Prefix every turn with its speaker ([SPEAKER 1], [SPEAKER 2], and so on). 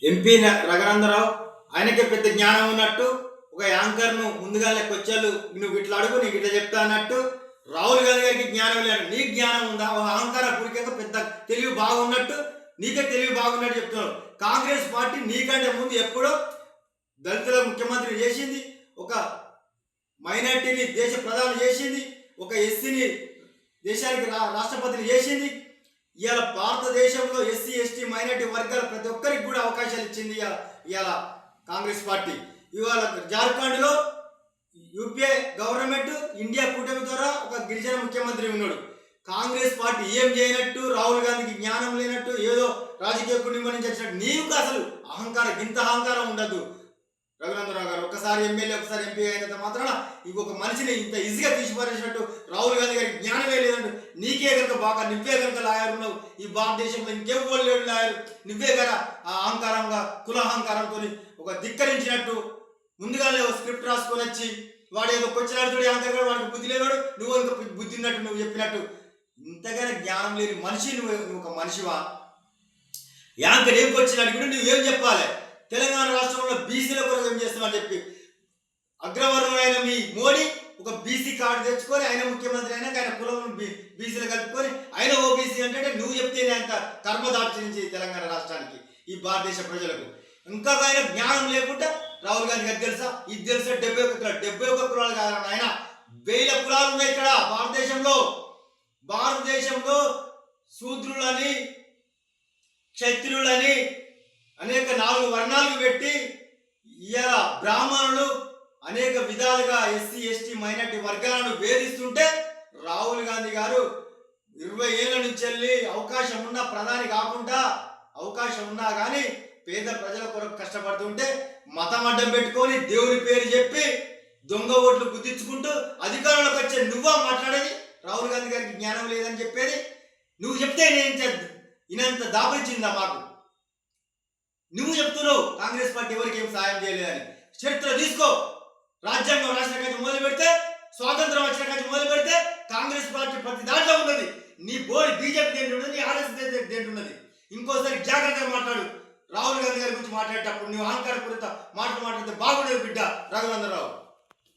[SPEAKER 1] MP Raghunandan Rao ఆయనకే పెద్ద జ్ఞానం ఉన్నట్టు ఒక యాంకర్ను ముందుగా క్వశ్చన్లు నువ్వు ఇట్లా అడుగు నీకు ఇట్లా చెప్తా అన్నట్టు రాహుల్ గాంధీ గారికి జ్ఞానం లేదు. నీకు జ్ఞానం ఉందా? ఒక అహంకార పూరికంగా పెద్ద తెలివి బాగున్నట్టు నీకే తెలివి బాగున్నట్టు చెప్తున్నావు. కాంగ్రెస్ పార్టీ నీకంటే ముందు ఎప్పుడో దళితుల ముఖ్యమంత్రి చేసింది, ఒక మైనార్టీని దేశ ప్రధాని చేసింది, ఒక ఎస్సీని దేశానికి రాష్ట్రపతిని చేసింది. ఇవాళ భారతదేశంలో ఎస్సీ ఎస్టీ మైనార్టీ వర్గాల ప్రతి ఒక్కరికి కూడా అవకాశాలు ఇచ్చింది ఇవాళ కాంగ్రెస్ పార్టీ. ఇవాళ జార్ఖండ్లో యూపీఏ గవర్నమెంట్ ఇండియా కూటమి ద్వారా ఒక గిరిజన ముఖ్యమంత్రి ఉన్నాడు. కాంగ్రెస్ పార్టీ ఏం చేయనట్టు, రాహుల్ గాంధీకి జ్ఞానం లేనట్టు, ఏదో రాజకీయ కుటుంబం నుంచి వచ్చినట్టు నీకు అసలు గింత అహంకారం ఉండదు. రఘునందరావు గారు ఒకసారి ఎమ్మెల్యే ఒకసారి ఎంపీ అయినంత మాత్రాన ఇంకొక మనిషిని ఇంత ఈజీగా తీసిపారేసినట్టు రాహుల్ గాంధీ గారికి జ్ఞానమే లేదంటూ నీకే కనుక బాగా నువ్వే కనుక లాయర్ ఉన్నావు. ఈ భారతదేశంలో ఇంకెవ్వరు లేడు లాయర్, నువ్వే కదా ఆ అహంకారంగా కులహంకారంతో ఒక ధిక్కరించినట్టు ముందుగానే ఒక స్క్రిప్ట్ రాసుకొని వచ్చి వాడు ఏదో కొచ్చినాడు యాంకర్ వాడికి బుద్ధి లేవాడు, నువ్వు ఇంకా బుద్ధి ఉన్నట్టు నువ్వు చెప్పినట్టు ఇంతగానే జ్ఞానం లేని మనిషి నువ్వు ఒక మనిషివా? యాంకర్ ఏం వచ్చినాడు కూడా నువ్వేం చెప్పాలి? తెలంగాణ రాష్ట్రంలో బీసీల కొరకు ఏం చేస్తామని చెప్పి అగ్రవర్ణమైన మీ మోడీ ఒక బీసీ కార్డు తెచ్చుకొని ఆయన ముఖ్యమంత్రి అయినాక ఆయన కులం బీసీలు కలుపుకొని ఆయన ఓబీసీ అంటే నువ్వు చెప్తేనే అంత కర్మ దార్చరించి తెలంగాణ రాష్ట్రానికి ఈ భారతదేశ ప్రజలకు. ఇంకా ఆయన జ్ఞానం లేకుండా రాహుల్ గాంధీ గారికి తెలుసా? ఇది తెలుసా? 71 కులాలు కాదు ఆయన, 1000 కులాలు ఉన్నాయి ఇక్కడ భారతదేశంలో శూద్రులని క్షత్రులని అనేక 4 వర్ణాలకు పెట్టి ఇవాళ బ్రాహ్మణులు అనేక విధాలుగా ఎస్సీ ఎస్టీ మైనార్టీ వర్గాలను వేధిస్తుంటే రాహుల్ గాంధీ గారు 20 ఏళ్ళ నుంచి వెళ్ళి అవకాశం ఉన్నా ప్రధాని కాకుండా అవకాశం ఉన్నా కానీ పేద ప్రజల కొరకు కష్టపడుతుంటే మతం అడ్డం పెట్టుకొని దేవుని పేరు చెప్పి దొంగ ఓట్లు గుర్తించుకుంటూ అధికారంలోకి వచ్చే నువ్వా మాట్లాడేది? రాహుల్ గాంధీ గారికి జ్ఞానం లేదని చెప్పేది నువ్వు చెప్తే నేను ఇనంత దాపరిచిందా మాకు? నువ్వు చెప్తున్నావు కాంగ్రెస్ పార్టీ ఎవరికి ఏం సాయం చేయలేదని. చరిత్ర తీసుకో, రాజ్యాంగం రాసిన కాచి మొదలు పెడితే, స్వాతంత్రం వచ్చిన కాచి మొదలు పెడితే కాంగ్రెస్ పార్టీ ప్రతి దాంట్లో ఉన్నది. నీ బోర్డు బీజేపీ దేంట్లో ఉన్నది, నీ ఆర్ఎస్ఎస్ దేంట్లో ఉన్నది. ఇంకోసారి జాగ్రత్తగా మాట్లాడు. రాహుల్ గాంధీ గారి గురించి మాట్లాడేటప్పుడు నువ్వు అహంకారపూరిత మాటలు మాట్లాడితే బాగుండేది బిడ్డ రఘునందరావు.